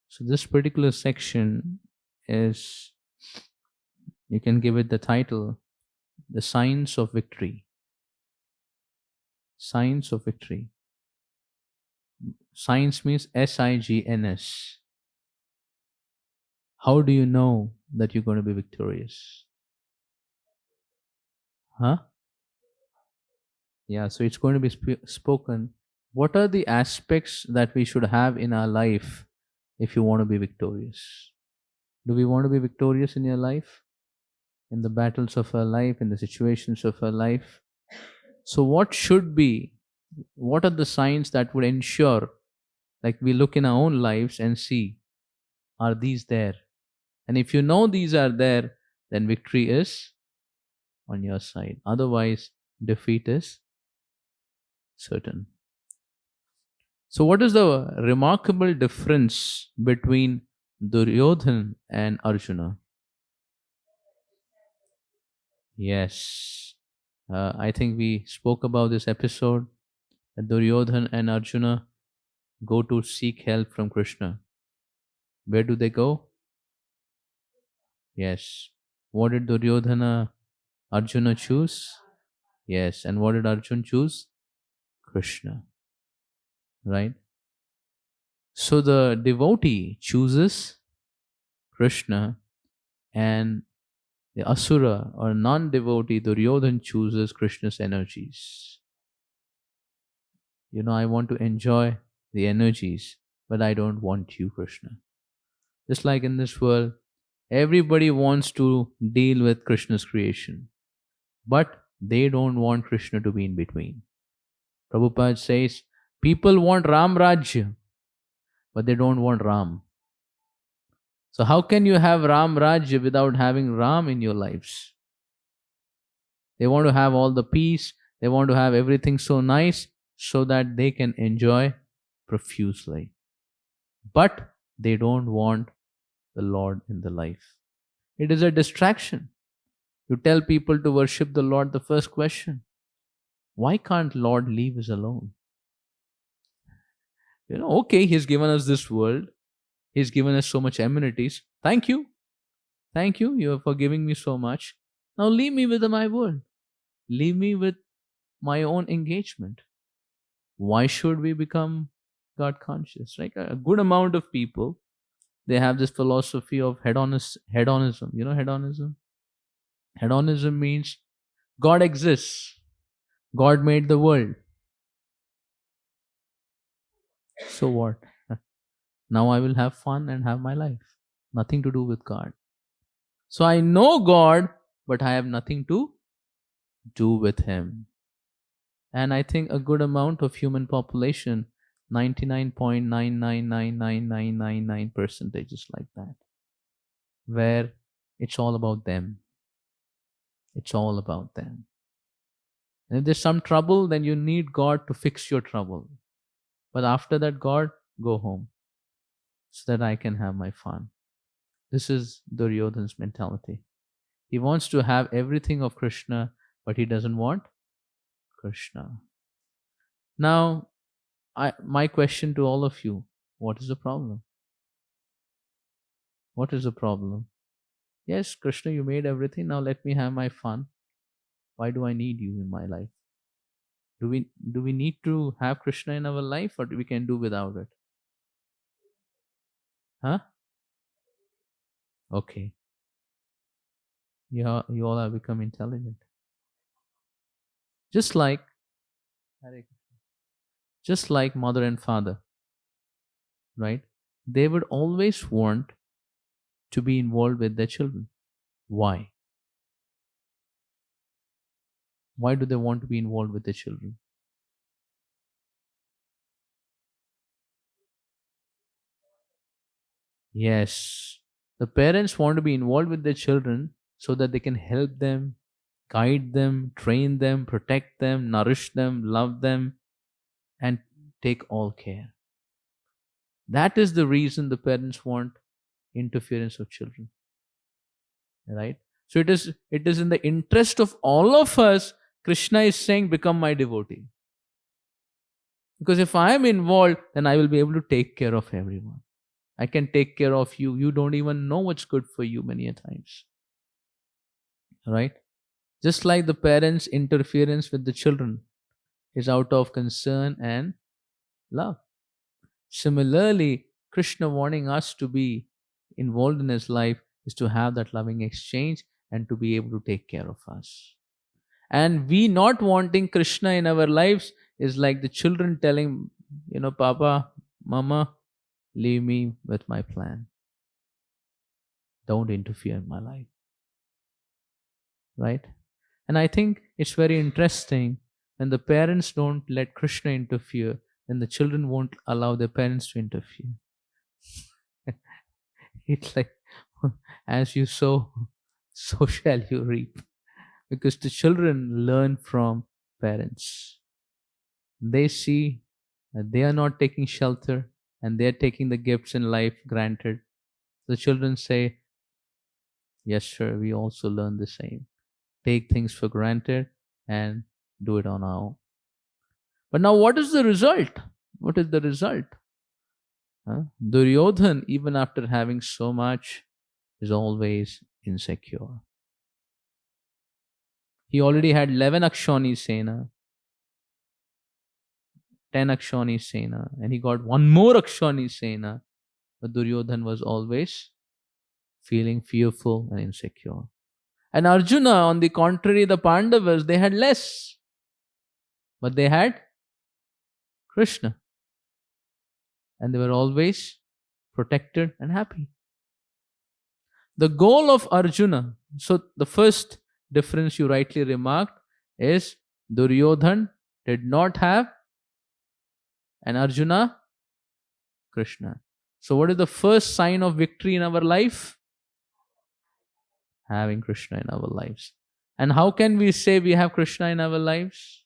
So this particular section is, you can give it the title, The Signs of Victory. Signs of Victory. Signs means SIGNS. How do you know that you're going to be victorious? Huh? Yeah, so it's going to be spoken. What are the aspects that we should have in our life if you want to be victorious? Do we want to be victorious in your life? In the battles of our life, in the situations of our life? So, what should be, what are the signs that would ensure, like we look in our own lives and see, are these there? And if you know these are there, then victory is on your side. Otherwise, defeat is certain. So, what is the remarkable difference between Duryodhana and Arjuna? Yes, I think we spoke about this episode. That Duryodhana and Arjuna go to seek help from Krishna. Where do they go? Yes. What did Duryodhana Arjuna choose? Yes. And what did Arjuna choose? Krishna. Right? So the devotee chooses Krishna, and the asura or non-devotee Duryodhana chooses Krishna's energies. I want to enjoy the energies, but I don't want you, Krishna. Just like in this world, everybody wants to deal with Krishna's creation, but they don't want Krishna to be in between. Prabhupada says, people want Ram Rajya, but they don't want Ram. So how can you have Ram Rajya without having Ram in your lives? They want to have all the peace, they want to have everything so nice so that they can enjoy profusely. But they don't want the Lord in the life. It is a distraction. You tell people to worship the Lord, the first question, why can't Lord leave us alone? Okay, He's given us this world. He's given us so much amenities. Thank you. Thank you for giving me so much. Now leave me with my world. Leave me with my own engagement. Why should we become God conscious? Right? A good amount of people, they have this philosophy of hedonism. You know hedonism? Hedonism means God exists. God made the world. So what? Now I will have fun and have my life. Nothing to do with God. So I know God, but I have nothing to do with Him. And I think a good amount of human population, 99.9999999% is like that, where it's all about them. It's all about them. And if there's some trouble, then you need God to fix your trouble. But after that, God, go home so that I can have my fun. This is Duryodhana's mentality. He wants to have everything of Krishna, but he doesn't want Krishna. Now, my question to all of you, what is the problem? What is the problem? Yes, Krishna, you made everything. Now let me have my fun. Why do I need you in my life? Do we need to have Krishna in our life, or we can do without it? Huh? Okay. You all have become intelligent. Just like mother and father, right? They would always want to be involved with their children. Why? Why do they want to be involved with their children? Yes. The parents want to be involved with their children so that they can help them, guide them, train them, protect them, nourish them, love them, and take all care. That is the reason the parents want interference of children. Right? So it is in the interest of all of us. Krishna is saying, become my devotee. Because if I am involved, then I will be able to take care of everyone. I can take care of you. You don't even know what's good for you many a times. Right? Just like the parents' interference with the children is out of concern and love. Similarly, Krishna wanting us to be involved in his life is to have that loving exchange and to be able to take care of us. And we not wanting Krishna in our lives is like the children telling, Papa, Mama, leave me with my plan. Don't interfere in my life. Right? And I think it's very interesting when the parents don't let Krishna interfere, then the children won't allow their parents to interfere. It's like, as you sow, so shall you reap. Because the children learn from parents. They see that they are not taking shelter and they are taking the gifts in life granted. The children say, yes, sir, we also learn the same. Take things for granted and do it on our own. But now, what is the result? What is the result? Duryodhana, even after having so much, is always insecure. He already had 11 Akshani Sena, 10 Akshani Sena, and he got one more Akshani Sena. But Duryodhana was always feeling fearful and insecure. And Arjuna, on the contrary, the Pandavas, they had less. But they had Krishna. And they were always protected and happy. The goal of Arjuna, so the first difference you rightly remarked is Duryodhana did not have, and Arjuna, Krishna. So what is the first sign of victory in our life? Having Krishna in our lives. And how can we say we have Krishna in our lives?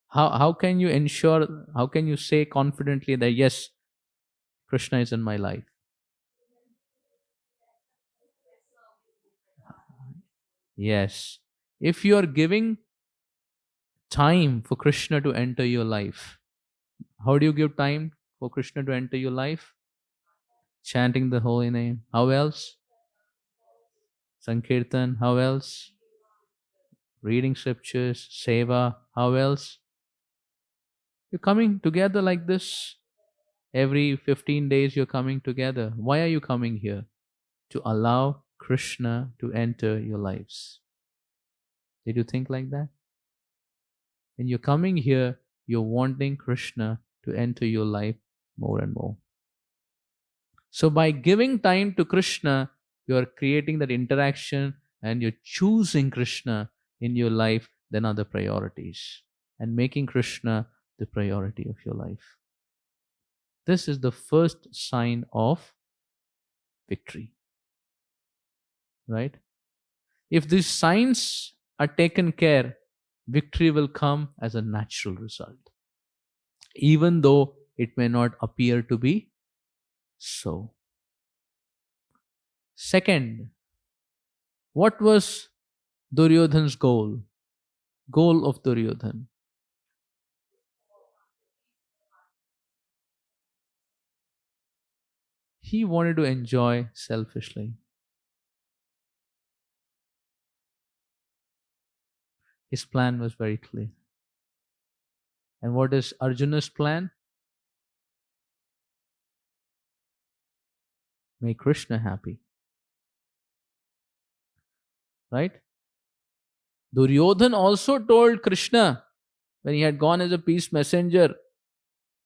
How can you ensure, how can you say confidently that yes, Krishna is in my life? Yes. If you are giving time for Krishna to enter your life, how do you give time for Krishna to enter your life? Chanting the holy name. How else? Sankirtan. How else? Reading scriptures. Seva. How else? You're coming together like this. Every 15 days you're coming together. Why are you coming here? To allow Krishna to enter your lives. Did you think like that? When you're coming here, you're wanting Krishna to enter your life more and more. So by giving time to Krishna, you're creating that interaction and you're choosing Krishna in your life than other priorities and making Krishna the priority of your life. This is the first sign of victory. Right? If these signs are taken care, victory will come as a natural result, even though it may not appear to be so. Second, what was Duryodhana's goal? Goal of Duryodhana. He wanted to enjoy selfishly. His plan was very clear. And what is Arjuna's plan? Make Krishna happy. Right? Duryodhana also told Krishna when he had gone as a peace messenger,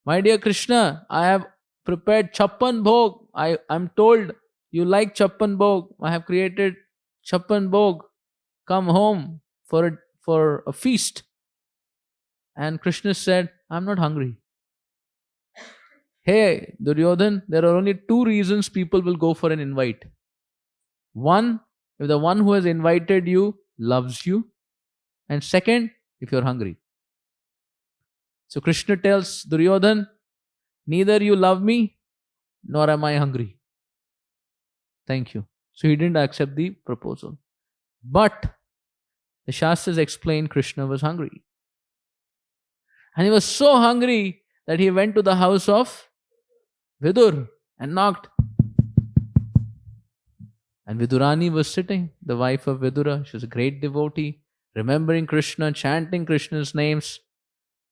my dear Krishna, I have prepared Chappan Bhog. I'm told you like Chappan Bhog. I have created Chappan Bhog. Come home for a feast. And Krishna said, I'm not hungry. Hey, Duryodhana, there are only two reasons people will go for an invite. One, if the one who has invited you loves you. And second, if you're hungry. So Krishna tells Duryodhana, neither you love me, nor am I hungry. Thank you. So he didn't accept the proposal. But the Shastras explain Krishna was hungry. And he was so hungry that he went to the house of Vidur and knocked. And Vidurani was sitting, the wife of Vidura. She was a great devotee, remembering Krishna, chanting Krishna's names.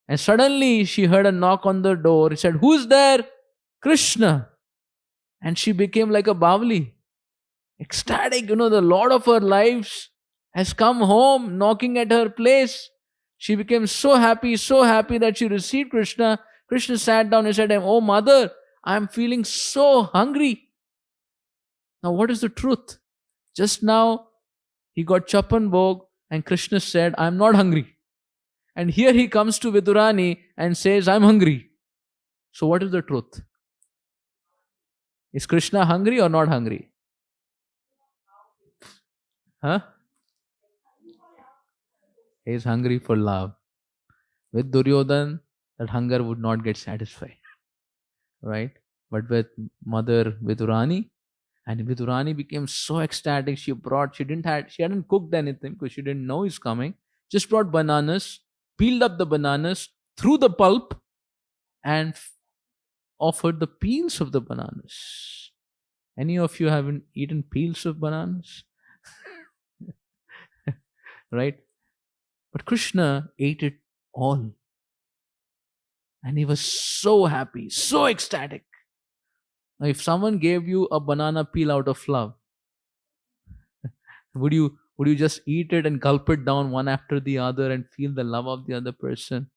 And suddenly she heard a knock on the door. He said, "Who's there?" "Krishna." And she became like a Bavli, ecstatic. The Lord of her lives has come home, knocking at her place. She became so happy that she received Krishna. Krishna sat down and said, "Oh mother, I am feeling so hungry." Now, what is the truth? Just now, he got Chapan Bhog, and Krishna said, "I'm not hungry." And here he comes to Vidurani and says, "I'm hungry." So, what is the truth? Is Krishna hungry or not hungry? Huh? He is hungry for love. With Duryodhana, that hunger would not get satisfied. Right? But with Mother Vidurani, and Vidurani became so ecstatic. She hadn't cooked anything because she didn't know he's coming. Just brought bananas, peeled up the bananas, threw the pulp, and offered the peels of the bananas. Any of you haven't eaten peels of bananas? Right? But Krishna ate it all. And he was so happy, so ecstatic. Now, if someone gave you a banana peel out of love, would you just eat it and gulp it down one after the other and feel the love of the other person?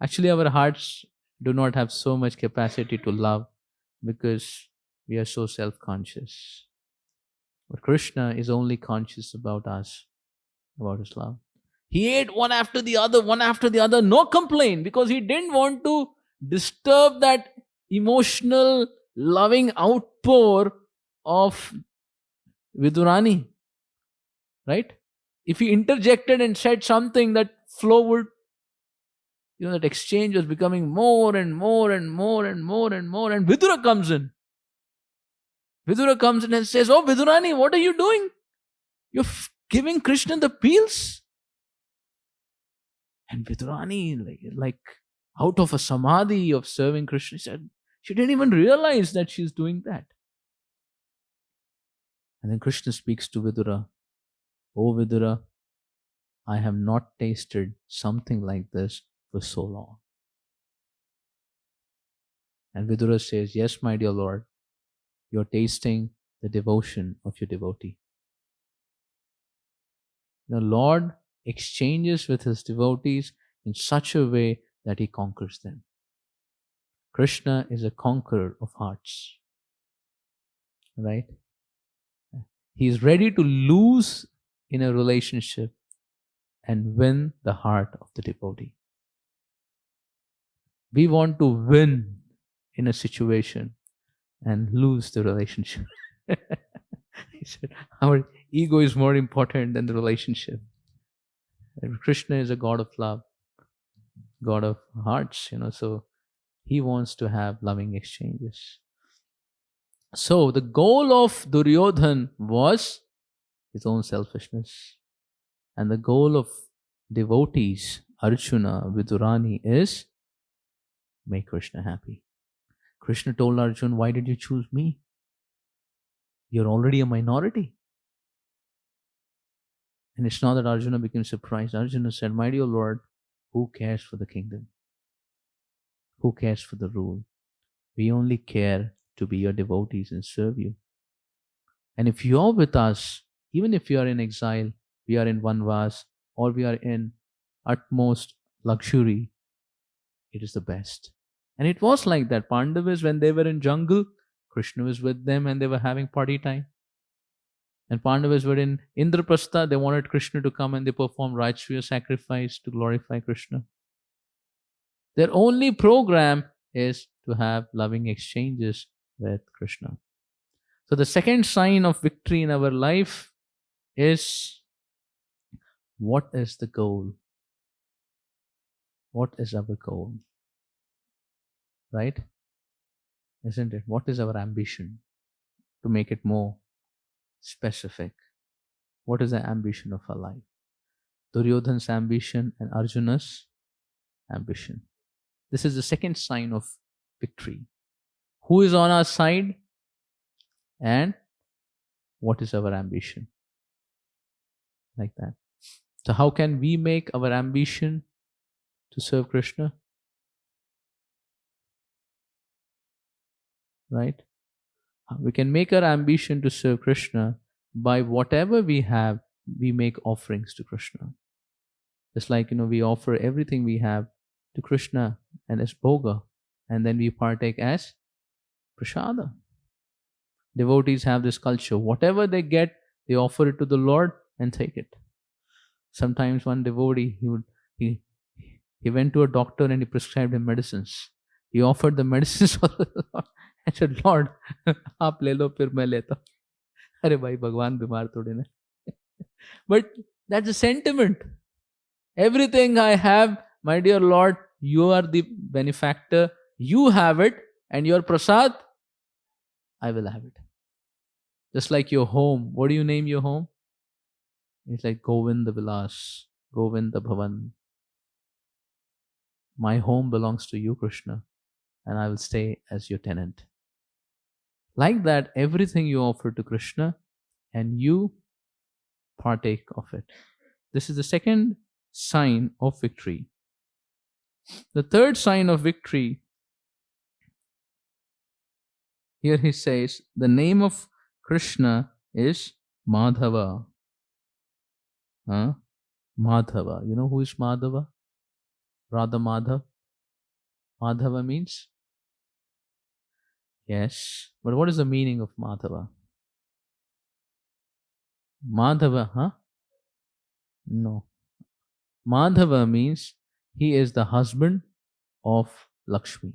Actually, our hearts do not have so much capacity to love because we are so self-conscious. But Krishna is only conscious about us, about his love. He ate one after the other, no complaint, because he didn't want to disturb that emotional, loving outpour of Vidurani. Right? If he interjected and said something, that flow would, that exchange was becoming more and more and more and more and more. And Vidura comes in. Vidura comes in and says, "Oh, Vidurani, what are you doing? You're giving Krishna the peels?" And Vidurani, like out of a samadhi of serving Krishna, said, she didn't even realize that she's doing that. And then Krishna speaks to Vidura, "Oh Vidura, I have not tasted something like this for so long." And Vidura says, "Yes, my dear Lord, you're tasting the devotion of your devotee." The Lord exchanges with his devotees in such a way that he conquers them. Krishna is a conqueror of hearts. Right? He is ready to lose in a relationship and win the heart of the devotee. We want to win in a situation and lose the relationship. He said, our ego is more important than the relationship. And Krishna is a God of love, God of hearts, so he wants to have loving exchanges. So the goal of Duryodhana was his own selfishness. And the goal of devotees, Arjuna, Vidurani, is make Krishna happy. Krishna told Arjuna, "Why did you choose me? You're already a minority." And it's not that Arjuna became surprised. Arjuna said, "My dear Lord, who cares for the kingdom? Who cares for the rule? We only care to be your devotees and serve you. And if you're with us, even if you are in exile, we are in Vanvas, or we are in utmost luxury, it is the best." And it was like that. Pandavas, when they were in jungle, Krishna was with them and they were having party time. And Pandavas were in Indraprastha, they wanted Krishna to come and they performed Rajsuya sacrifice to glorify Krishna. Their only program is to have loving exchanges with Krishna. So the second sign of victory in our life is, what is the goal? What is our goal? Right? Isn't it? What is our ambition? To make it more specific. What is the ambition of our life? Duryodhana's ambition and Arjuna's ambition. This is the second sign of victory. Who is on our side and what is our ambition? Like that. So, how can we make our ambition to serve Krishna? Right? We can make our ambition to serve Krishna by whatever we have, we make offerings to Krishna. Just like, we offer everything we have to Krishna and as bhoga, and then we partake as prasada. Devotees have this culture. Whatever they get, they offer it to the Lord and take it. Sometimes one devotee, he went to a doctor and he prescribed him medicines. He offered the medicines for the Lord and said, Lord, aap le lo, fir main leta. Arey bhai, Bhagwan bimar thodi na. But that's the sentiment. Everything I have, my dear Lord, you are the benefactor. You have it, and your prasad, I will have it. Just like your home. What do you name your home? It's like Govinda Vilas, Govinda Bhavan. My home belongs to you, Krishna, and I will stay as your tenant. Like that, everything you offer to Krishna, and you partake of it. This is the second sign of victory. The third sign of victory, here he says, the name of Krishna is Madhava. Madhava. You know who is Madhava? Radha Madhav. Madhava means? Yes. But what is the meaning of Madhava? Madhava, No. Madhava means he is the husband of Lakshmi.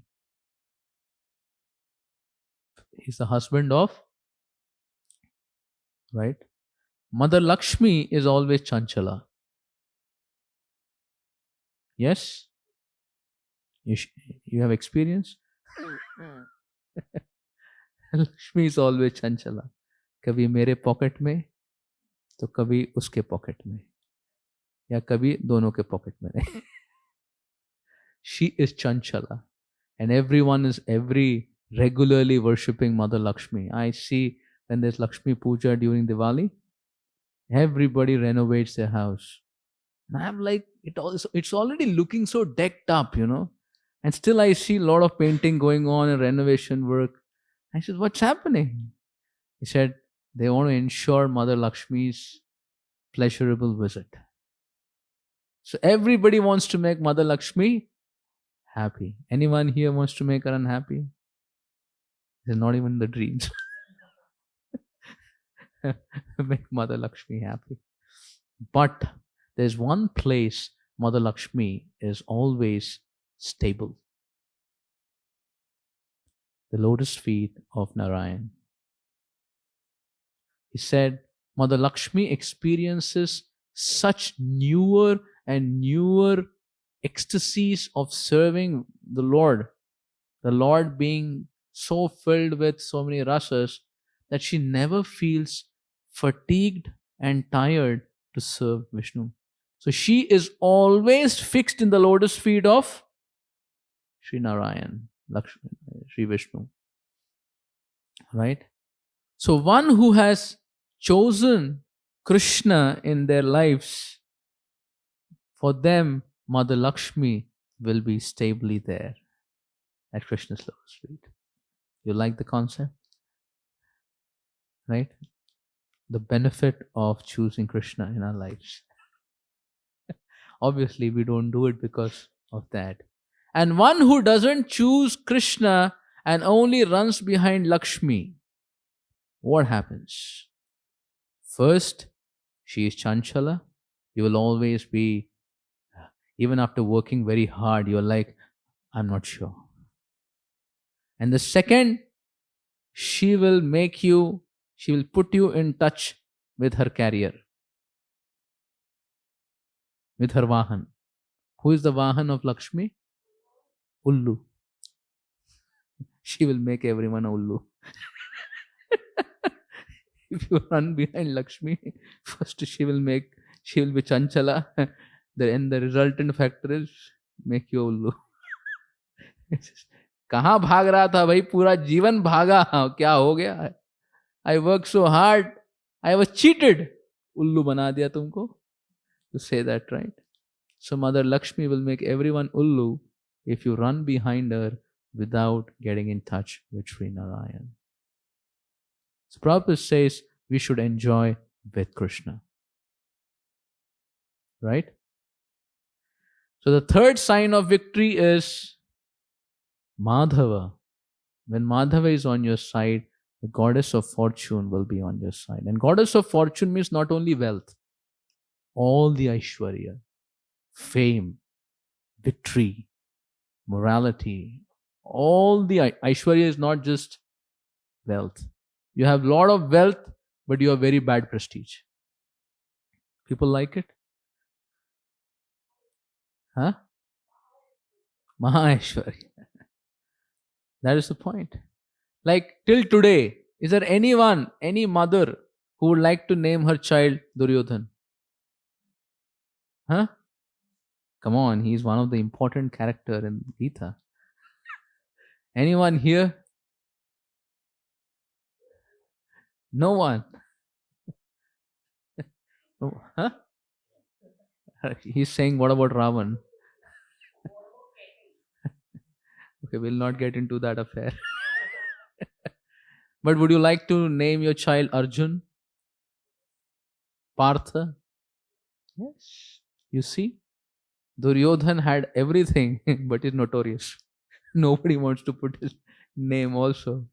He's the husband of, right? Mother Lakshmi is always Chanchala. Yes? You have experience? Lakshmi is always Chanchala. कभी मेरे pocket में तो कभी उसके pocket में या कभी दोनों के पॉकेट में नहीं. She is Chanchala, and everyone is regularly worshipping Mother Lakshmi. I see when there's Lakshmi Puja during Diwali, everybody renovates their house. And I'm like, it's already looking so decked up, and still I see a lot of painting going on and renovation work. I said, what's happening? He said, they want to ensure Mother Lakshmi's pleasurable visit. So everybody wants to make Mother Lakshmi happy. Anyone here wants to make her unhappy? It's not even the dreams. Make Mother Lakshmi happy. But there's one place Mother Lakshmi is always stable. The lotus feet of Narayan. He said, Mother Lakshmi experiences such newer and newer ecstasies of serving the Lord being so filled with so many rasas that she never feels fatigued and tired to serve Vishnu. So she is always fixed in the lotus feet of Sri Narayan, Lakshmi, Sri Vishnu. Right? So one who has chosen Krishna in their lives, for them, Mother Lakshmi will be stably there at Krishna's lotus feet. You like the concept? Right? The benefit of choosing Krishna in our lives. Obviously, we don't do it because of that. And one who doesn't choose Krishna and only runs behind Lakshmi, what happens? First, she is Chanchala. You will always be, even after working very hard, you're like, I'm not sure. And the second, she will put you in touch with her carrier, with her Vahan. Who is the Vahan of Lakshmi? Ullu. She will make everyone a Ullu. If you run behind Lakshmi, first she will be Chanchala. Then the resultant factor is make you ullu. कहाँ भाग रहा था भाई, पूरा जीवन भागा, क्या हो गया? I worked so hard, I was cheated. उल्लू बना दिया तुमको. You say that, right? So Mother Lakshmi will make everyone ullu if you run behind her without getting in touch with Sri Narayan. So Prabhupada says we should enjoy with Krishna. Right? So the third sign of victory is Madhava. When Madhava is on your side, the goddess of fortune will be on your side. And goddess of fortune means not only wealth, all the Aishwarya, fame, victory, morality, all the Aishwarya is not just wealth. You have a lot of wealth, but you have very bad prestige. People like it? Huh? Maheshwari. That is the point. Like till today, is there anyone, any mother who would like to name her child Duryodhana? Huh? Come on, he is one of the important character in Gita. Anyone here? No one. Oh, huh? He's saying, what about Ravan? Okay, we'll not get into that affair. But would you like to name your child Arjun? Partha? Yes. You see, Duryodhan had everything, but is notorious. Nobody wants to put his name also.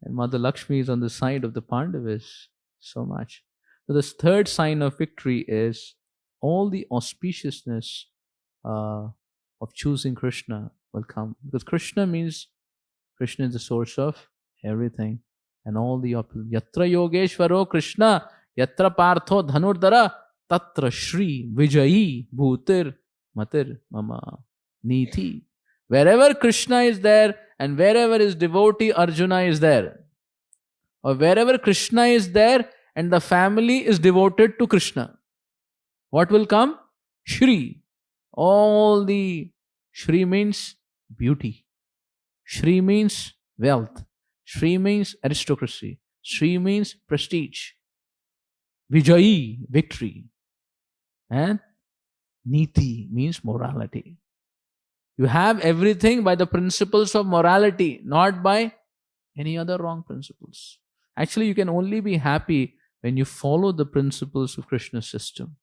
And Mother Lakshmi is on the side of the Pandavas so much. So this third sign of victory is all the auspiciousness of choosing Krishna will come. Because Krishna means Krishna is the source of everything. And all the Yatra Yogeshwaro Krishna, Yatra Partho Dhanurdara, Tatra Shri Vijayi Bhutir Matir Mama Niti. Wherever Krishna is there and wherever his devotee Arjuna is there, or wherever Krishna is there and the family is devoted to Krishna, what will come? Shri. All the Shri means beauty. Shri means wealth. Shri means aristocracy. Shri means prestige. Vijayi, victory. And Niti means morality. You have everything by the principles of morality, not by any other wrong principles. Actually, you can only be happy when you follow the principles of Krishna's system.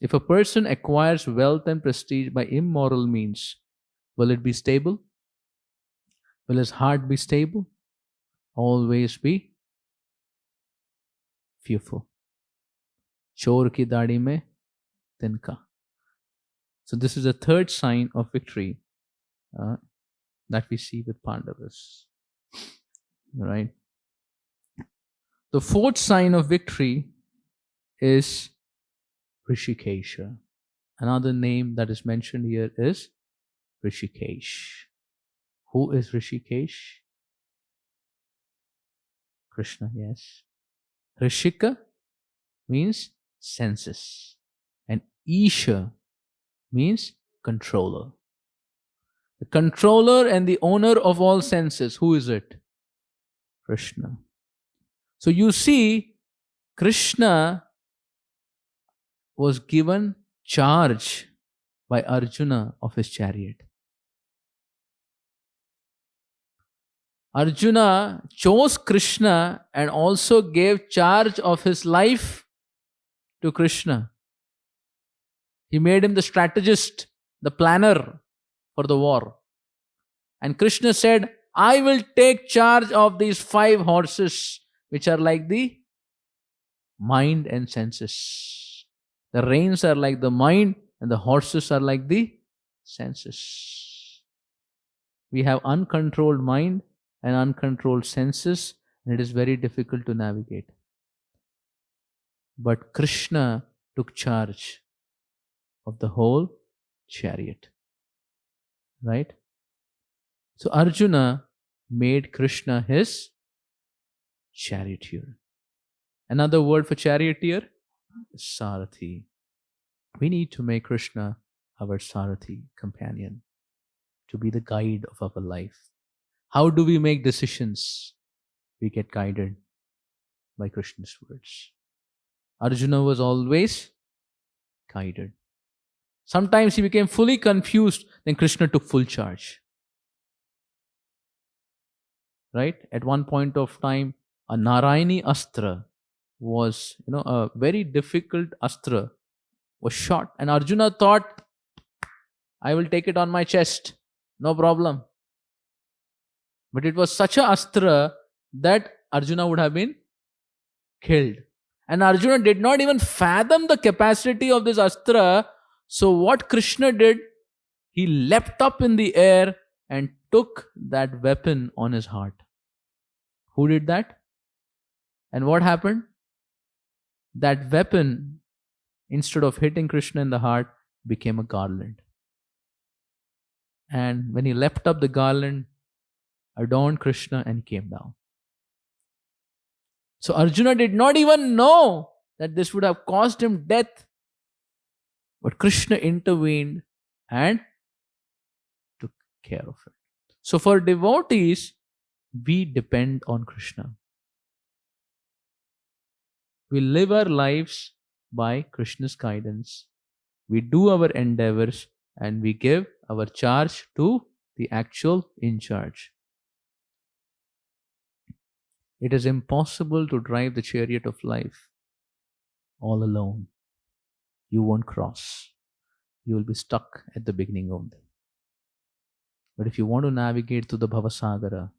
If a person acquires wealth and prestige by immoral means, will it be stable? Will his heart be stable? Always be fearful. Chor ki dadi mein tinka. So this is the third sign of victory that we see with Pandavas. Right? The fourth sign of victory is Rishikesha. Another name that is mentioned here is Rishikesh. Who is Rishikesh? Krishna, yes. Rishika means senses. And Isha means controller. The controller and the owner of all senses. Who is it? Krishna. So you see, Krishna was given charge by Arjuna of his chariot. Arjuna chose Krishna and also gave charge of his life to Krishna. He made him the strategist, the planner for the war. And Krishna said, I will take charge of these 5 horses, which are like the mind and senses. The reins are like the mind and the horses are like the senses. We have uncontrolled mind and uncontrolled senses, and it is very difficult to navigate. But Krishna took charge of the whole chariot. Right? So Arjuna made Krishna his charioteer. Another word for charioteer? Sarathi. We need to make Krishna our Sarathi companion, to be the guide of our life. How do we make decisions? We get guided by Krishna's words. Arjuna was always guided. Sometimes he became fully confused, then Krishna took full charge. Right? At one point of time, a Narayani Astra was, a very difficult Astra was shot, and Arjuna thought, I will take it on my chest, no problem. But it was such a Astra that Arjuna would have been killed. And Arjuna did not even fathom the capacity of this Astra. So, what Krishna did, he leapt up in the air and took that weapon on his heart. Who did that? And what happened? That weapon, instead of hitting Krishna in the heart, became a garland. And when he leapt up, the garland adorned Krishna and came down. So Arjuna did not even know that this would have caused him death. But Krishna intervened and took care of it. So for devotees, we depend on Krishna. We live our lives by Krishna's guidance. We do our endeavors and we give our charge to the actual in charge. It is impossible to drive the chariot of life all alone. You won't cross. You will be stuck at the beginning only. But if you want to navigate through the Bhavasagara,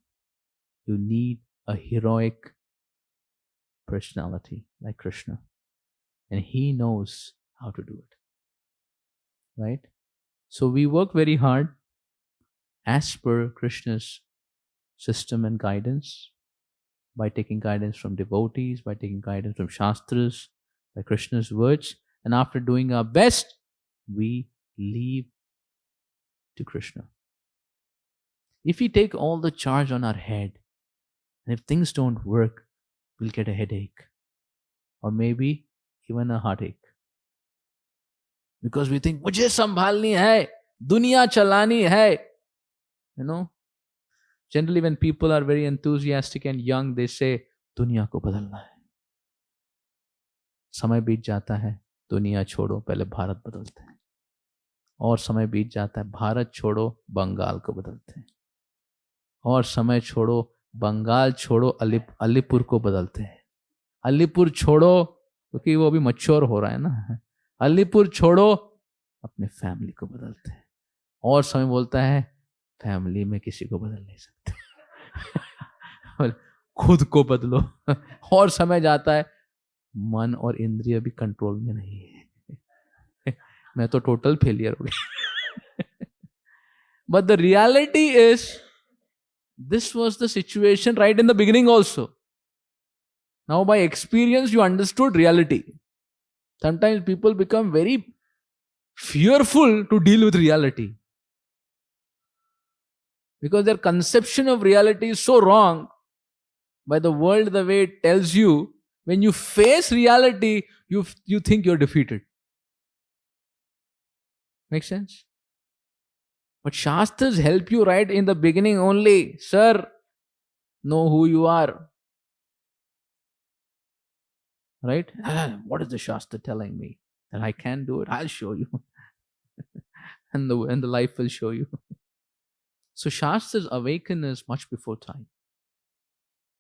you need a heroic personality like Krishna. And he knows how to do it. Right? So we work very hard as per Krishna's system and guidance, by taking guidance from devotees, by taking guidance from Shastras, by Krishna's words. And after doing our best, we leave to Krishna. If we take all the charge on our head, and if things don't work, we'll get a headache. Or maybe even a heartache. Because we think, mujhe sambhalni hai, duniya chalani hai. Generally when people are very enthusiastic and young, they say, दुनिया को बदलना है. समय बीत जाता है, दुनिया छोड़ो, पहले भारत बदलते हैं. और समय बीत जाता है, भारत छोड़ो, बंगाल को बदलते हैं. और समय छोड़ो, बंगाल छोड़ो, अलीपुर को बदलते हैं. अलीपुर छोड़ो, क्योंकि वो अभी मैच्योर हो रहा है ना. अलीपुर छोड़ो, अपने फैमिली को बदलते हैं. और समय बोलता है, फैमिली में किसी को बदल नहीं सकते. खुद को बदलो. और समय जाता है, मन और इंद्रिय भी कंट्रोल में नहीं है. मैं तो टोटल फेलियर हो गया. But the reality is, this was the situation right in the beginning also. Now by experience you understood reality. Sometimes people become very fearful to deal with reality, because their conception of reality is so wrong by the world, the way it tells you. When you face reality, you think you're defeated. Make sense? But Shastras help you right in the beginning only. Sir, know who you are. Right? What is the Shastra telling me? That I can do it? I'll show you. and the life will show you. So Shastras awaken us much before time.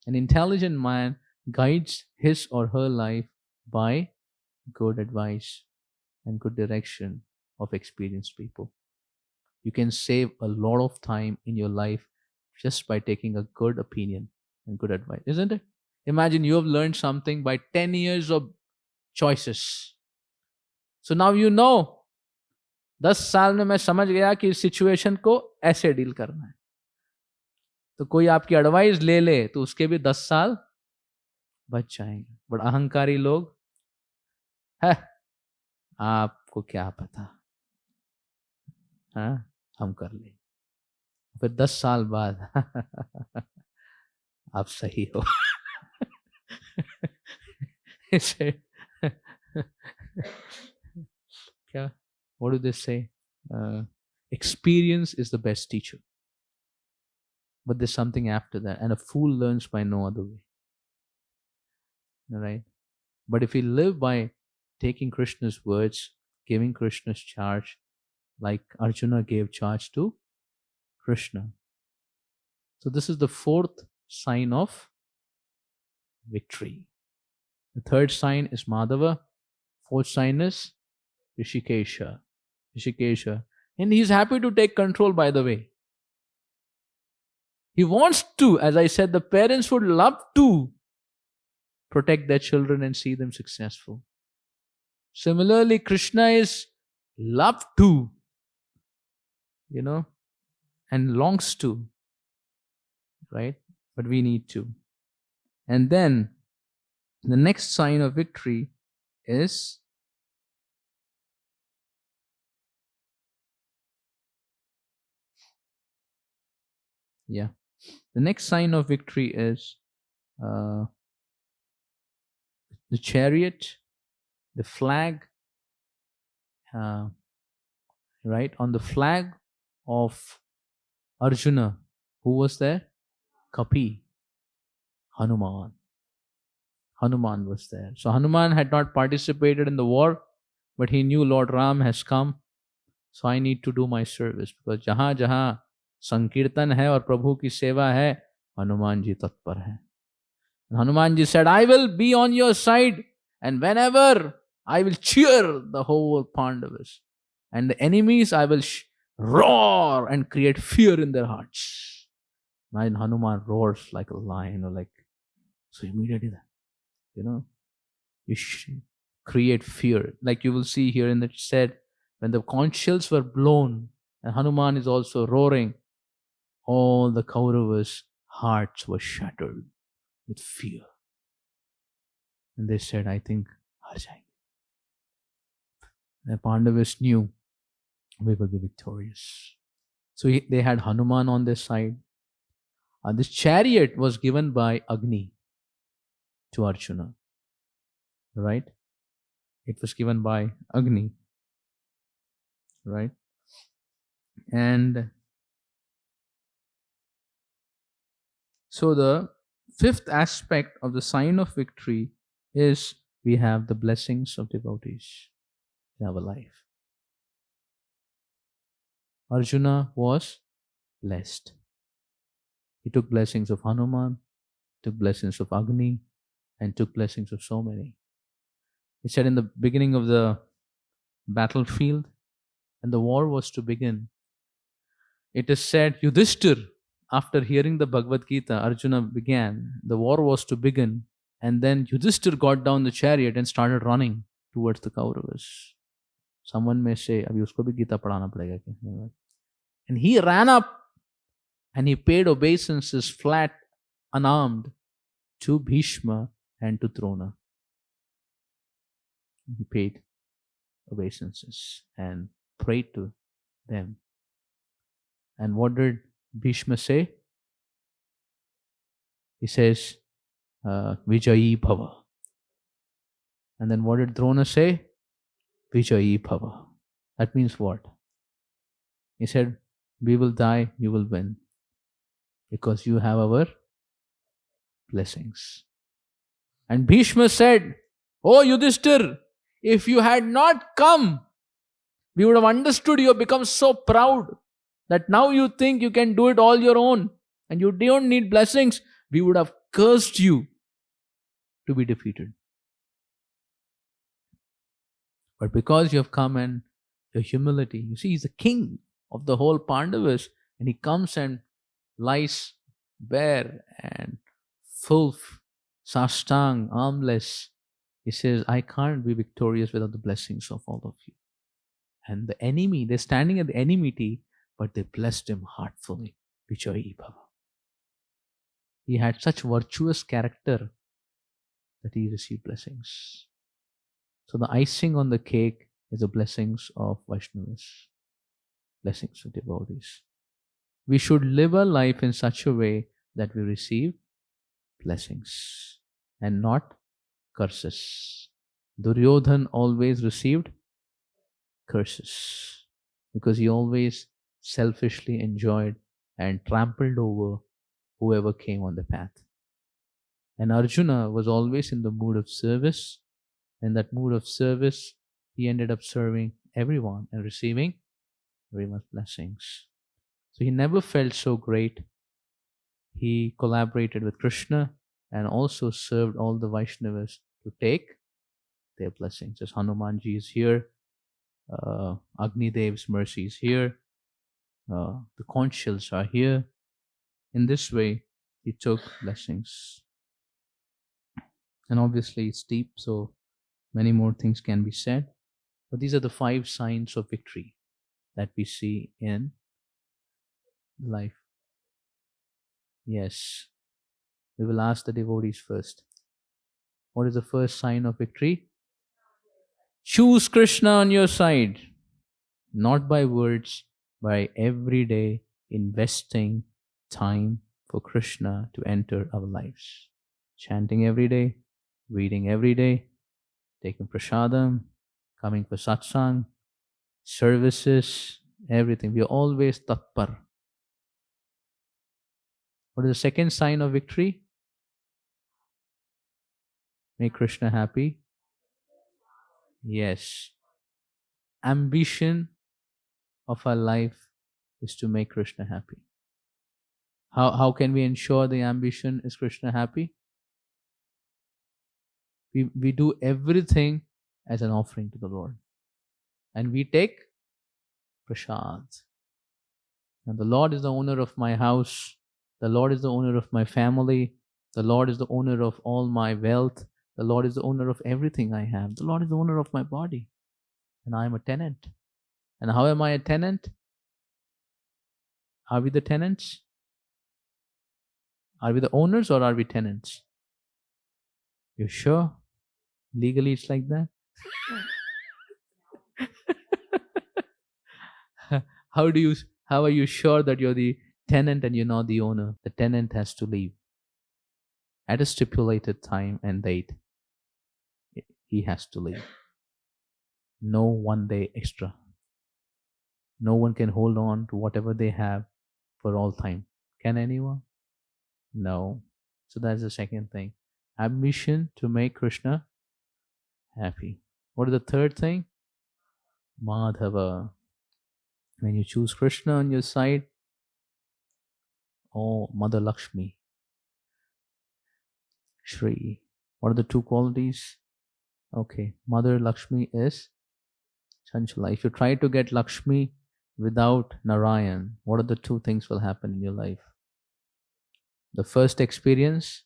An intelligent man guides his or her life by good advice and good direction of experienced people. You can save a lot of time in your life just by taking a good opinion and good advice, isn't it? Imagine you have learned something by 10 years of choices. So now you know, 10 साल में मैं समझ गया कि इस situation को ऐसे deal करना है. तो कोई आपकी एडवाइस ले ले तो उसके भी 10 साल बच जाएंगे. बट अहंकारी लोग, है आपको क्या पता, हाँ हम कर ले. फिर 10 साल बाद आप सही हो. इसे क्या, what do they say? uh, experience is the best teacher. But there's something after that, and a fool learns by no other way. Right? But if we live by taking Krishna's words, giving Krishna's charge, like Arjuna gave charge to Krishna. So this is the fourth sign of victory. The third sign is Madhava. Fourth sign is Rishikesha. Rishikesha. And he's happy to take control, by the way. He wants to, as I said, the parents would love to protect their children and see them successful. Similarly, Krishna is loved to, and longs to, right? But we need to. And then the next sign of victory is the next sign of victory is the chariot, the flag, right? On the flag of Arjuna, who was there? Kapi, Hanuman. Hanuman was there. So Hanuman had not participated in the war, but he knew Lord Ram has come. So I need to do my service, because जहां जहां संकीर्तन है और प्रभु की सेवा है, हनुमान जी तत्पर है. And Hanuman ji said, I will be on your side, and whenever I will cheer the whole Pandavas, and the enemies I will roar and create fear in their hearts. And Hanuman roars like a lion, so immediately that, you create fear. Like you will see here in the said, when the conch shells were blown, and Hanuman is also roaring, all the Kauravas' hearts were shattered with fear. And they said, I think, the Pandavas knew we will be victorious. So they had Hanuman on their side. This chariot was given by Agni to Arjuna. Right? It was given by Agni. Right? And so the fifth aspect of the sign of victory is we have the blessings of devotees in our life. Arjuna was blessed. He took blessings of Hanuman, took blessings of Agni, and took blessings of so many. He said in the beginning of the battlefield, and the war was to begin, it is said, Yudhishthir, after hearing the Bhagavad Gita, Arjuna began, the war was to begin, and then Yudhishthir got down the chariot and started running towards the Kauravas. Someone may say, abhi usko bhi Gita padhana padega kya? And he ran up and he paid obeisances flat, unarmed, to Bhishma and to Drona. He paid obeisances and prayed to them. And what did Bhishma say? He says, Vijayi Bhava. And then what did Drona say? Vijayi Bhava. That means what? He said, we will die, you will win, because you have our blessings. And Bhishma said, Oh Yudhishthir, if you had not come, we would have understood. You have become so proud that now you think you can do it all your own and you don't need blessings. We would have cursed you to be defeated. But because you have come and your humility, you see, he's the king of the whole Pandavas, and he comes and lies bare and full sashtang, armless. He says, I can't be victorious without the blessings of all of you. And the enemy, they're standing at the enmity, but they blessed him heartfully. Vijayi Bhava. He had such virtuous character that he received blessings. So the icing on the cake is the blessings of Vaishnavas, blessings of devotees. We should live our life in such a way that we receive blessings and not curses. Duryodhana always received curses. because he always selfishly enjoyed and trampled over whoever came on the path. And Arjuna was always in the mood of service. In that mood of service, he ended up serving everyone and receiving everyone's blessings. So he never felt so great. He collaborated with Krishna and also served all the Vaishnavas to take their blessings. As Hanumanji is here, Agni Dev's mercy is here, the conchals are here. In this way, he took blessings. And obviously, it's deep, so many more things can be said. But these are the 5 signs of victory that we see in life. Yes. We will ask the devotees first. What is the first sign of victory? Choose Krishna on your side. Not by words, by every day investing time for Krishna to enter our lives. Chanting every day, reading every day, taking prasadam, coming for satsang, services, everything. We are always tatpar. What is the second sign of victory? Make Krishna happy. Yes. Ambition of our life is to make Krishna happy. How can we ensure the ambition is Krishna happy? We do everything as an offering to the Lord. And we take prasad. And the Lord is the owner of my house. The Lord is the owner of my family. The Lord is the owner of all my wealth. The Lord is the owner of everything I have. The Lord is the owner of my body. And I am a tenant. And how am I a tenant? Are we the tenants? Are we the owners or are we tenants? You sure? Legally it's like that? How are you sure that you're the tenant and you're not the owner? The tenant has to leave at a stipulated time and date. He has to leave. No 1 day extra. No one can hold on to whatever they have for all time. Can anyone? No. So that's the second thing. Ambition to make Krishna happy. What is the third thing? Madhava. When you choose Krishna on your side, oh, Mother Lakshmi, Shri. What are the 2 qualities? Okay, Mother Lakshmi is Chanchala. If you try to get Lakshmi without Narayan, what are the 2 things will happen in your life? The first experience,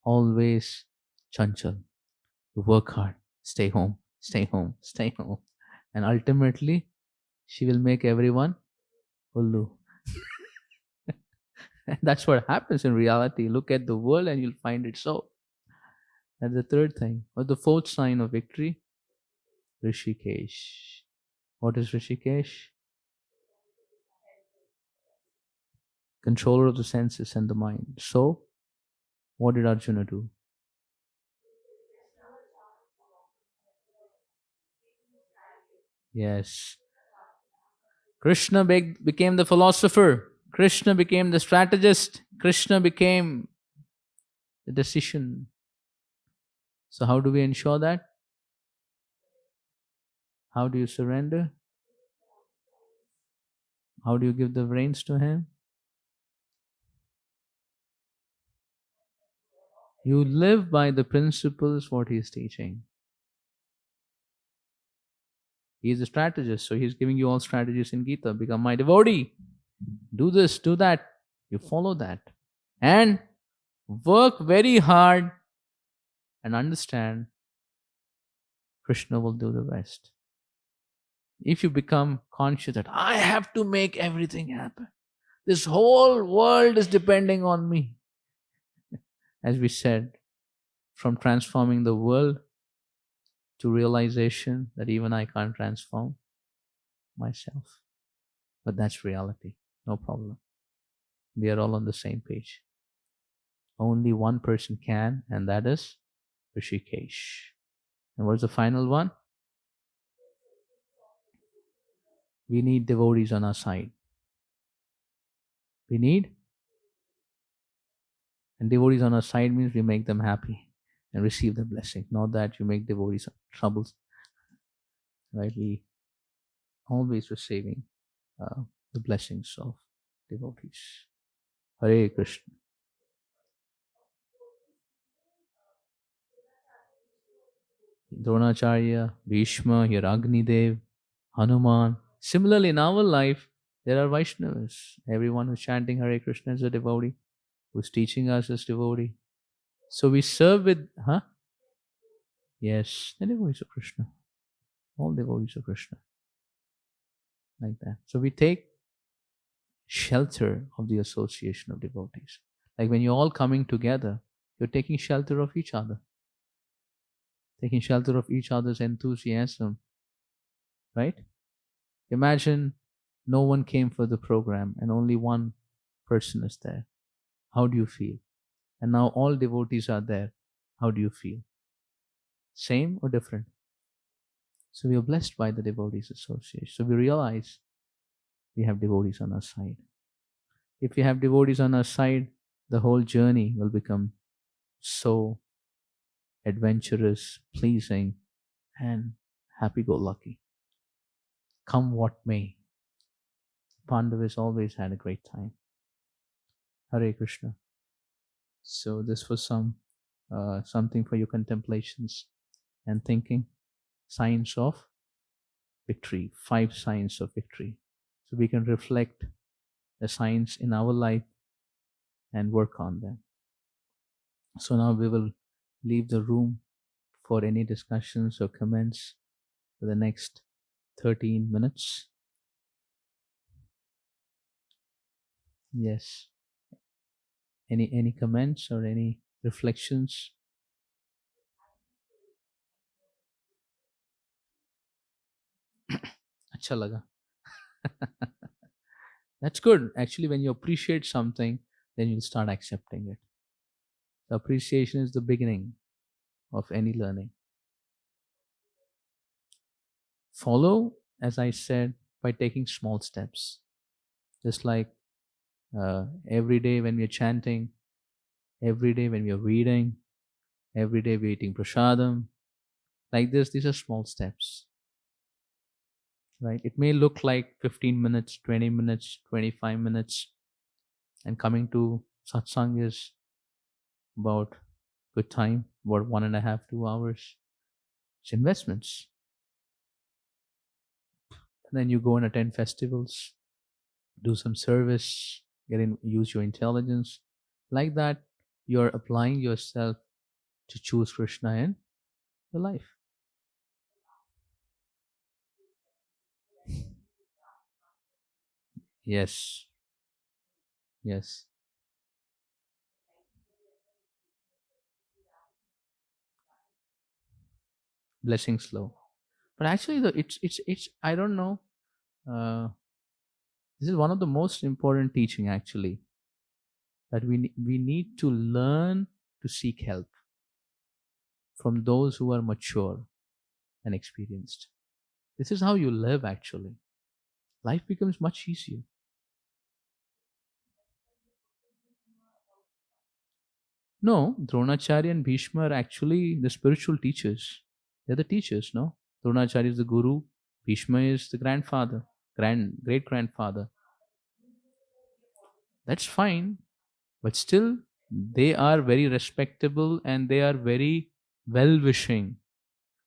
always Chanchal. You work hard, stay home, stay home, stay home. And ultimately, she will make everyone Ullu. That's what happens in reality. Look at the world and you'll find it so. And the third thing, or the 4th sign of victory, Rishikesh. What is Rishikesh? Controller of the senses and the mind. So, what did Arjuna do? Yes. Krishna became the philosopher. Krishna became the strategist. Krishna became the decision. So how do we ensure that? How do you surrender? How do you give the reins to him? You live by the principles what he is teaching. He is a strategist, so he is giving you all strategies in Gita. Become my devotee. Do this, do that. You follow that. And work very hard and understand Krishna will do the rest. If you become conscious that I have to make everything happen, this whole world is depending on me. As we said, from transforming the world to realization that even I can't transform myself. But that's reality. No problem. We are all on the same page. Only one person can, and that is Rishikesh. And what's the final one? We need devotees on our side. We need, and devotees on our side means we make them happy and receive the blessing. Not that you make devotees troubles, right? We always receiving uh, the blessings of devotees. Hare Krishna. Dronacharya, Bhishma, here Agnidev, Hanuman. Similarly, in our life, there are Vaishnavas. Everyone who's chanting Hare Krishna is a devotee, who's teaching us is devotee. So we serve with, huh? Yes, the devotees of Krishna. All devotees of Krishna. Like that. So we take shelter of the association of devotees. Like when you're all coming together, you're taking shelter of each other, taking shelter of each other's enthusiasm, right? Imagine no one came for the program and only one person is there. How do you feel? And now all devotees are there. How do you feel? Same or different? So we are blessed by the devotees association. So we realize we have devotees on our side. If we have devotees on our side, the whole journey will become so adventurous, pleasing, and happy-go-lucky. Come what may. Pandavas always had a great time. Hare Krishna. So this was something for your contemplations and thinking. Signs of victory. 5 signs of victory. So we can reflect the signs in our life and work on them. So now we will leave the room for any discussions or comments for the next 13 minutes. Yes. Any comments or any reflections? Acha laga. That's good. Actually, when you appreciate something, then you'll start accepting it. The appreciation is the beginning of any learning. Follow, as I said, by taking small steps. Just like every day when we're chanting, every day when we're reading, every day we're eating prasadam. Like this, these are small steps. Right? It may look like 15 minutes, 20 minutes, 25 minutes, and coming to satsang is about good time, about 1.5, 2 hours. It's investments. And then you go and attend festivals, do some service, use your intelligence. Like that, you're applying yourself to choose Krishna in your life. Yes. Yes. Blessing slow. But actually, it's. I don't know. Uh, this is one of the most important teaching actually, that we need to learn to seek help from those who are mature and experienced. This is how you live actually. Life becomes much easier. No, Dronacharya and Bhishma are actually the spiritual teachers. They're the teachers, no? Dronacharya is the guru, Bhishma is the grandfather, great grandfather. That's fine, but still they are very respectable and they are very well wishing.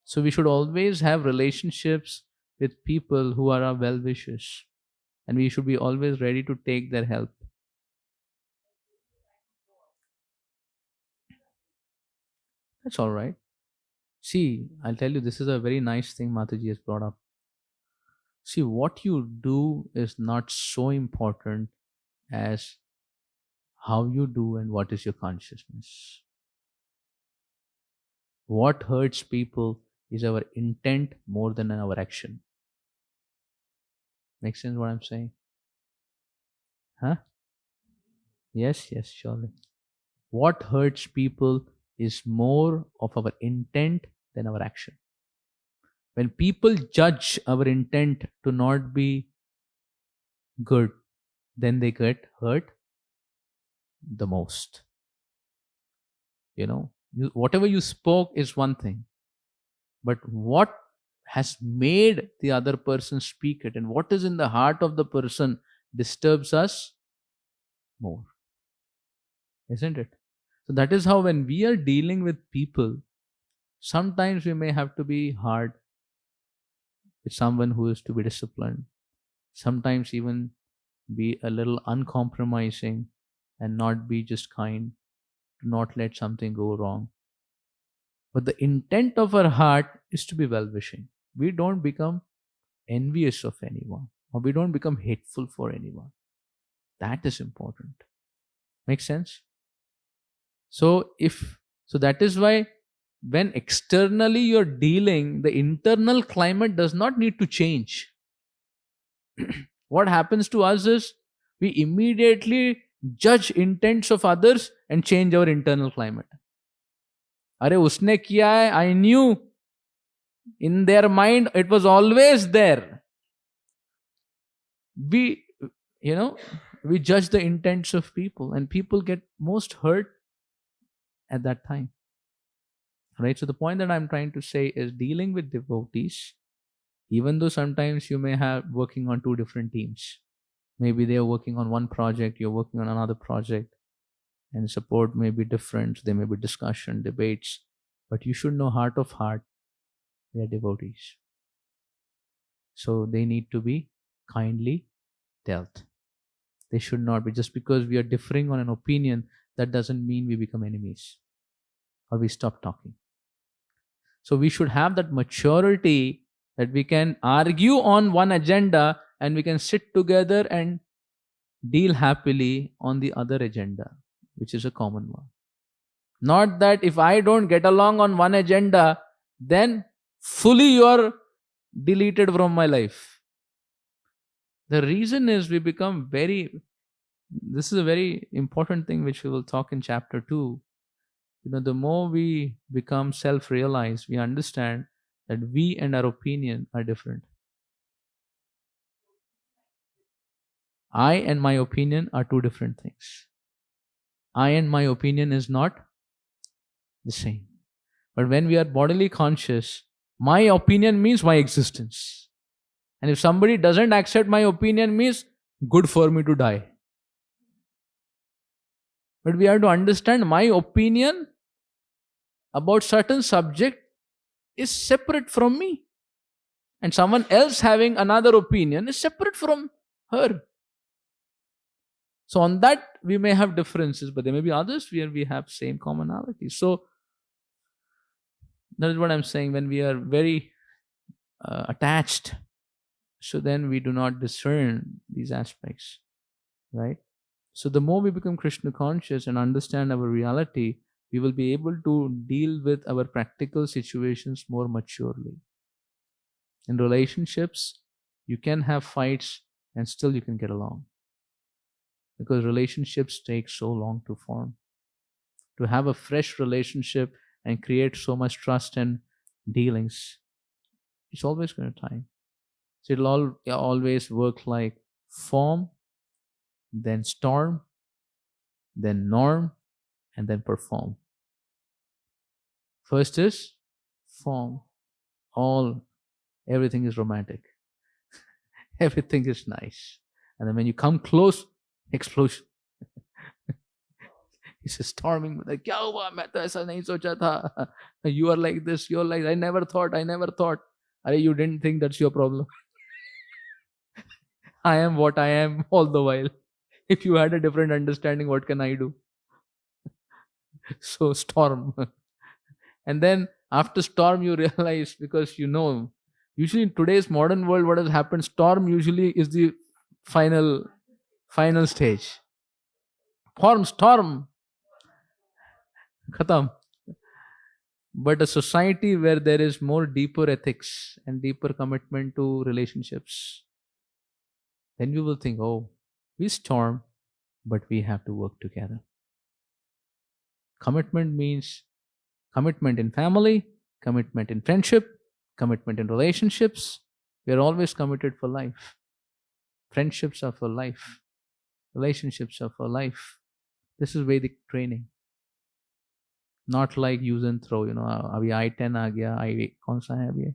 So we should always have relationships with people who are our well wishers, and we should be always ready to take their help. That's all right. See, I'll tell you, this is a very nice thing Mataji has brought up. See, what you do is not so important as how you do and what is your consciousness. What hurts people is our intent more than our action. Makes sense what I'm saying? Huh? Yes, yes, surely. What hurts people is more of our intent than our action. When people judge our intent to not be good, then they get hurt the most. Whatever you spoke is one thing, but what has made the other person speak it and what is in the heart of the person disturbs us more, isn't it? So that is how, when we are dealing with people, sometimes we may have to be hard with someone who is to be disciplined, sometimes even be a little uncompromising and not be just kind, to not let something go wrong. But the intent of our heart is to be well wishing. We don't become envious of anyone, or we don't become hateful for anyone. That is important. Make sense? So that is why when externally you're dealing, the internal climate does not need to change. What happens to us is we immediately judge intents of others and change our internal climate. अरे उसने किया है, I knew. In their mind, it was always there. We, we judge the intents of people, and people get most hurt at that time. Right? So the point that I'm trying to say is, dealing with devotees, even though sometimes you may have working on two different teams. Maybe they are working on one project, you're working on another project, and support may be different. There may be discussion, debates, but you should know, heart of heart, they are devotees. So they need to be kindly dealt. They should not be, just because we are differing on an opinion, that doesn't mean we become enemies or we stop talking. So we should have that maturity that we can argue on one agenda and we can sit together and deal happily on the other agenda, which is a common one. Not that if I don't get along on one agenda, then fully you are deleted from my life. The reason is this is a very important thing which we will talk in chapter 2. The more we become self-realized, we understand that we and our opinion are different. I and my opinion are two different things. I and my opinion is not the same. But when we are bodily conscious, my opinion means my existence. And if somebody doesn't accept my opinion, means good for me to die. But we have to understand, my opinion about certain subject is separate from me. And someone else having another opinion is separate from her. So on that we may have differences, but there may be others where we have same commonalities. So that is what I'm saying. When we are very attached, so then we do not discern these aspects, right? So the more we become Krishna conscious and understand our reality, we will be able to deal with our practical situations more maturely. In relationships, you can have fights and still you can get along, because relationships take so long to form. To have a fresh relationship and create so much trust and dealings, it's always going to time. So it'll always work like form, then storm, then norm, and then perform. First is form. Everything is romantic. Everything is nice. And then when you come close, explosion. He's storming with like, "Kya hua? Main to aisa nahi socha tha. You are like this, you're like, I never thought. Are you didn't think that's your problem? I am what I am all the while. If you had a different understanding, what can I do?" So storm. And then after storm, you realize, because usually in today's modern world, what has happened, storm usually is the final stage. Storm. Khatam. But a society where there is more deeper ethics and deeper commitment to relationships, then you will think, oh, we storm, but we have to work together. Commitment means commitment in family, commitment in friendship, Commitment in relationships, we are always committed for life. Friendships are for life. Relationships are for life. This is Vedic training. Not like use and throw, अभी I-10 आ गया, I कौन सा है अभी?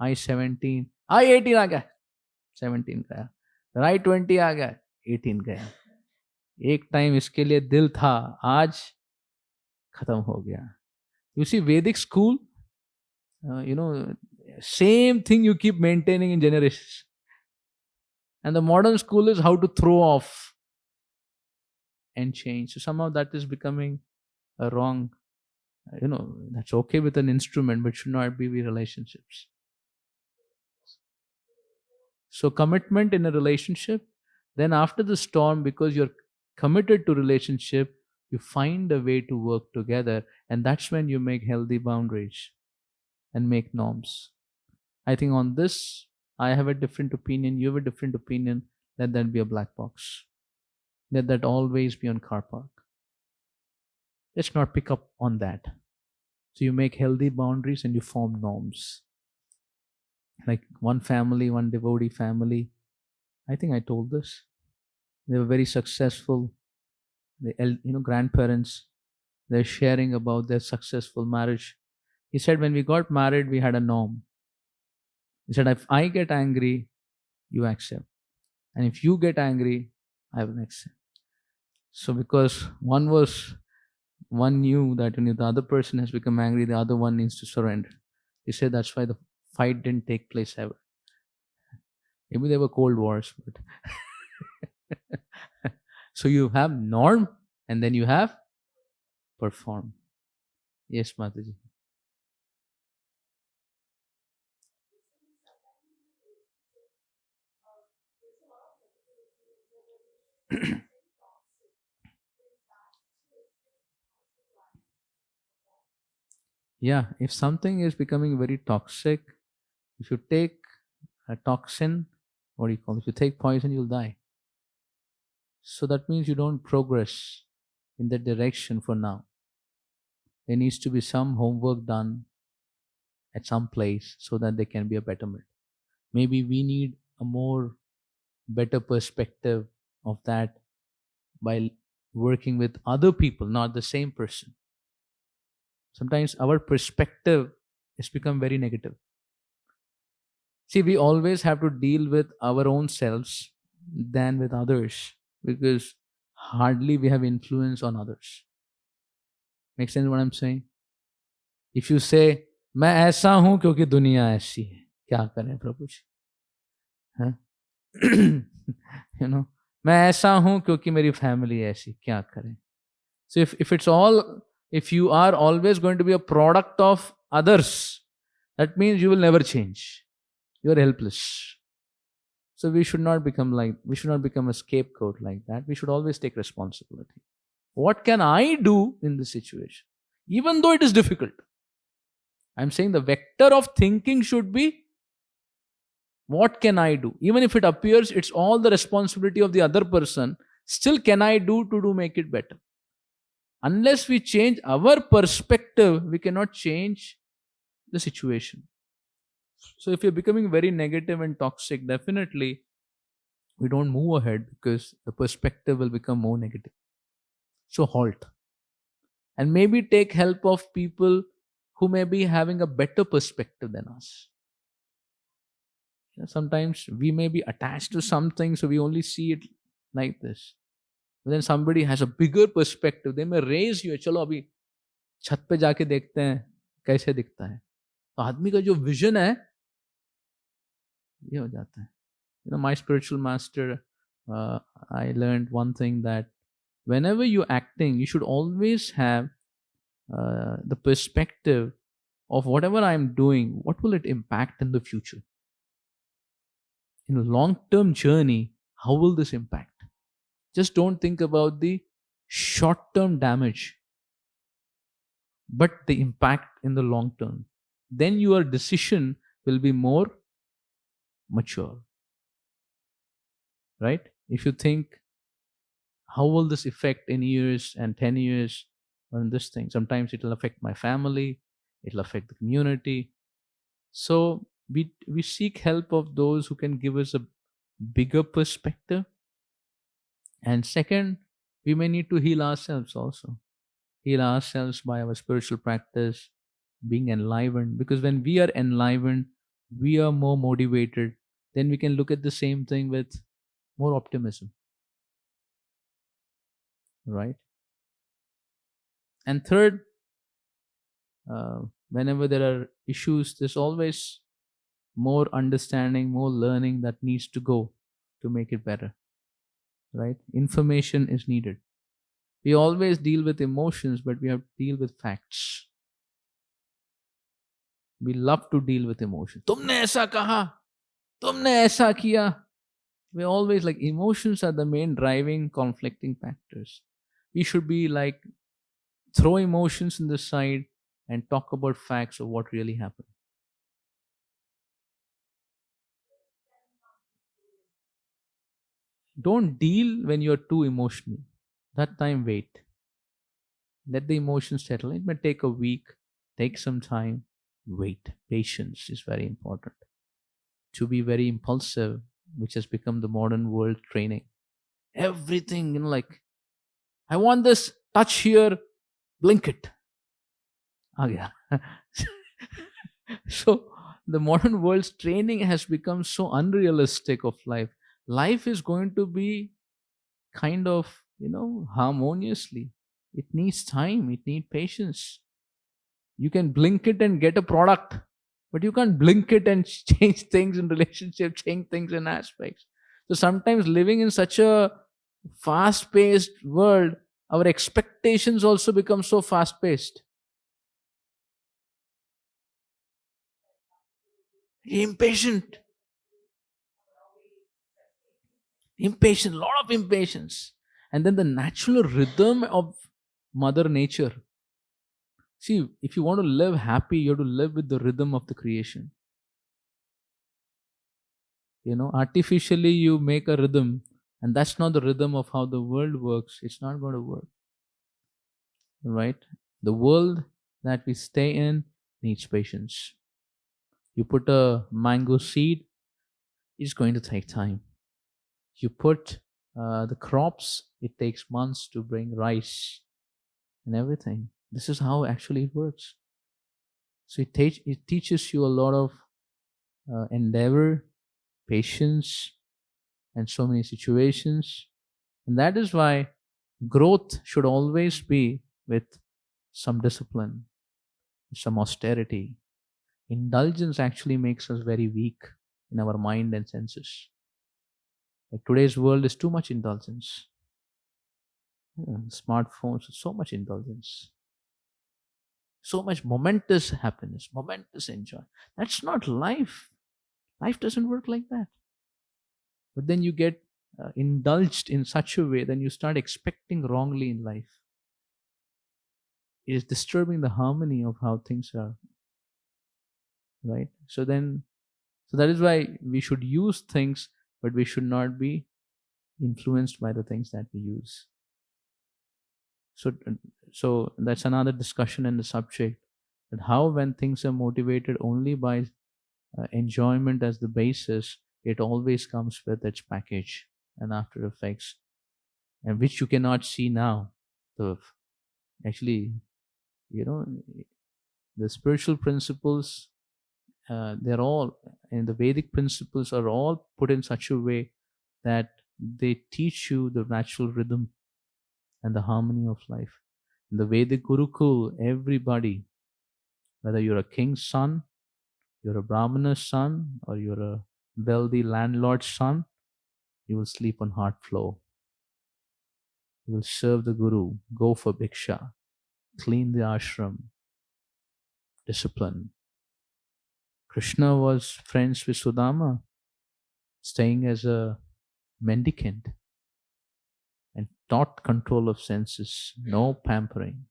I-17, I-18 आ गया, 17 गया, फिर I-20 आ गया, 18 गया. एक टाइम इसके लिए दिल था, आज खत्म हो गया. You see, Vedic school, same thing you keep maintaining in generations. And the modern school is how to throw off and change. So somehow that is becoming a wrong, that's okay with an instrument, but should not be with relationships. So commitment in a relationship, then after the storm, because you're committed to relationship, you find a way to work together, and that's when you make healthy boundaries and make norms. I think on this, I have a different opinion, you have a different opinion, let that be a black box. Let that always be on car park. Let's not pick up on that. So you make healthy boundaries and you form norms. Like one family, one devotee family, I think I told this. They were very successful. Grandparents, they're sharing about their successful marriage. He said, when we got married, we had a norm. He said, if I get angry, you accept. And if you get angry, I will accept. So because one knew that when the other person has become angry, the other one needs to surrender. He said that's why the fight didn't take place ever. Maybe there were cold wars, but so you have norm and then you have perform. Yes, Mataji. Yeah, if something is becoming very toxic, if you take a toxin, what do you call it? If you take poison, you'll die. So that means you don't progress in that direction for now. There needs to be some homework done at some place so that there can be a betterment. Maybe we need a more better perspective of that by working with other people, not the same person. Sometimes our perspective has become very negative. See, we always have to deal with our own selves than with others because hardly we have influence on others. Make sense what I'm saying? If you say, मैं ऐसा हूं क्योंकि दुनिया ऐसी है, क्या करें प्रभु जी? हाँ? मैं ऐसा हूं क्योंकि मेरी फैमिली ऐसी, क्या करें? So if you are always going to be a product of others, that means you will never change. You are helpless. So we should not become a scapegoat like that. We should always take responsibility. What can I do in this situation? Even though it is difficult. I'm saying the vector of thinking should be, what can I do? Even if it appears it's all the responsibility of the other person, still can I do to make it better? Unless we change our perspective, we cannot change the situation. So if you're becoming very negative and toxic, definitely we don't move ahead because the perspective will become more negative. So halt. And maybe take help of people who may be having a better perspective than us. Sometimes we may be attached to something, so we only see it like this. But then somebody has a bigger perspective, they may raise you. चलो अभी छत पे जाके देखते हैं कैसे दिखता है. तो आदमी का जो विजन है ये हो जाता है. My spiritual master, I learned one thing, that whenever you're acting, you should always have the perspective of whatever I'm doing, what will it impact in the future? In a long-term journey, how will this impact? Just don't think about the short-term damage, but the impact in the long term. Then your decision will be more mature. Right? If you think, how will this affect in years and 10 years on this thing? Sometimes it will affect my family. it'll affect the community. So we seek help of those who can give us a bigger perspective. And second, we may need to heal ourselves also. Heal ourselves by our spiritual practice, being enlivened. Because when we are enlivened, we are more motivated. Then we can look at the same thing with more optimism, right? And third, whenever there are issues, there's always more understanding, more learning that needs to go to make it better, right? Information is needed. We always deal with emotions, but we have to deal with facts. We love to deal with emotions. तुमने ऐसा कहा, तुमने ऐसा किया. We always like emotions are the main driving conflicting factors. We should be like throw emotions in the side and talk about facts of what really happened. Don't deal when you're too emotional. That time wait. Let the emotions settle. It may take a week, take some time. Wait. Patience is very important. To be very impulsive, which has become the modern world training. Everything, like, I want this, touch here, blink it. Ah, yeah. So the modern world's training has become so unrealistic of life. Life is going to be kind of, harmoniously. It needs time, it needs patience. You can blink it and get a product, but you can't blink it and change things in relationship, change things in aspects. So sometimes living in such a fast paced world, our expectations also become so fast paced. Impatient, impatient, lot of impatience. And then the natural rhythm of Mother Nature. See, if you want to live happy, you have to live with the rhythm of the creation. Artificially you make a rhythm, and that's not the rhythm of how the world works. It's not going to work, right? The world that we stay in needs patience. You put a mango seed, it's going to take time. You put the crops, it takes months to bring rice and everything. This is how actually it works. So it teaches you a lot of endeavor, patience, and so many situations. And that is why growth should always be with some discipline, some austerity. Indulgence actually makes us very weak in our mind and senses. Like today's world is too much indulgence. Smartphones, so much indulgence, so much momentous happiness, momentous enjoy. That's not life. Life doesn't work like that. But then you get indulged in such a way, then you start expecting wrongly in life. It is disturbing the harmony of how things are, right? So that is why we should use things, but we should not be influenced by the things that we use. So that's another discussion in the subject, that how when things are motivated only by enjoyment as the basis, it always comes with its package and after effects, and which you cannot see now. The actually, you know, the spiritual principles, they're all, and the Vedic principles are all put in such a way that they teach you the natural rhythm and the harmony of life. In the Vedic Gurukul, everybody, whether you're a king's son, you're a brahmana's son, or you're a wealthy landlord's son, you will sleep on hard floor. You will serve the Guru, go for bhiksha, clean the ashram, discipline. Krishna was friends with Sudama, staying as a mendicant, and taught control of senses, no pampering.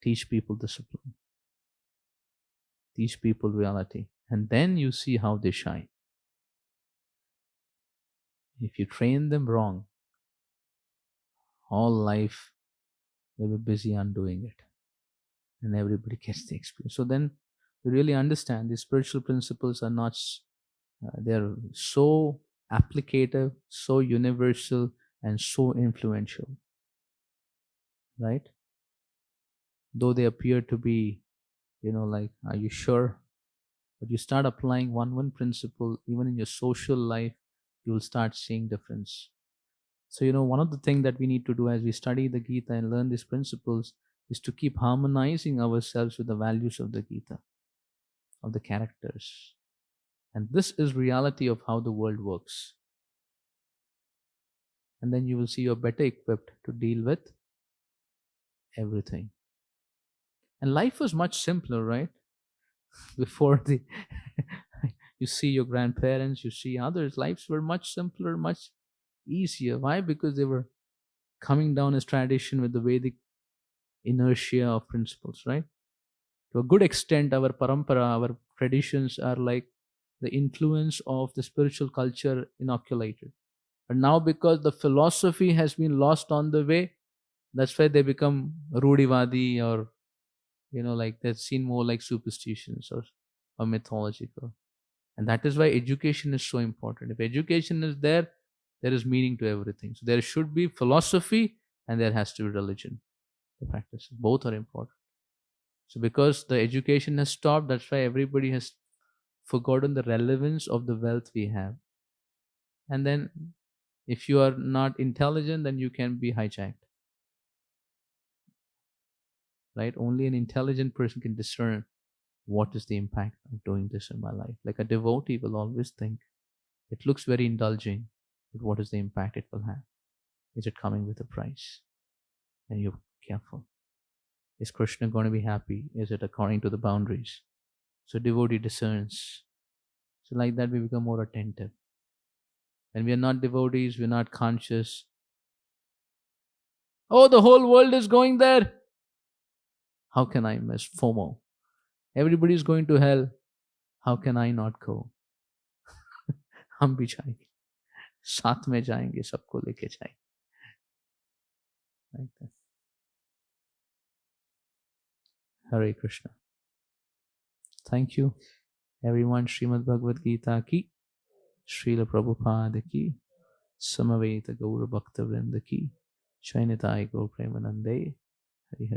Teach people discipline, teach people reality, and then you see how they shine. If you train them wrong, all life will be busy undoing it. and everybody gets the experience. So then you really understand these spiritual principles are not, they're so applicative, so universal, and so influential, right? Though they appear to be, like, are you sure? But you start applying one principle, even in your social life, you will start seeing difference. So, one of the things that we need to do as we study the Gita and learn these principles is to keep harmonizing ourselves with the values of the Gita, of the characters. And this is reality of how the world works. And then you will see you're better equipped to deal with everything. And life was much simpler, right? Before the you see your grandparents, you see others, lives were much simpler, much easier. Why? Because they were coming down as tradition with the Vedic inertia of principles, right? To a good extent, our parampara, our traditions are like the influence of the spiritual culture inoculated. But now, because the philosophy has been lost on the way, that's why they become Rudivadi, or like they're seen more like superstitions, or mythological. And that is why education is so important. If education is there, there is meaning to everything. So there should be philosophy and there has to be religion. The practice. Both are important. So because the education has stopped, that's why everybody has forgotten the relevance of the wealth we have. And then if you are not intelligent, then you can be hijacked. Right? Only an intelligent person can discern what is the impact of doing this in my life. Like a devotee will always think it looks very indulging, but what is the impact it will have? Is it coming with a price? And you're careful. Is Krishna going to be happy? Is it according to the boundaries? So devotee discerns. So like that we become more attentive. When we are not devotees, we're not conscious. Oh, the whole world is going there. How can I miss? FOMO. Everybody is going to hell. How can I not go? हम भी जाएंगे, साथ में जाएंगे, सबको लेके जाएंगे. Like that. Hare Krishna. Thank you, everyone. Srimad Bhagavad Gita ki, Srila Prabhupada ki, Samaveta Gaura Bhakta Vrinda ki, Chainitai Gaur Premanande. Hari Hari.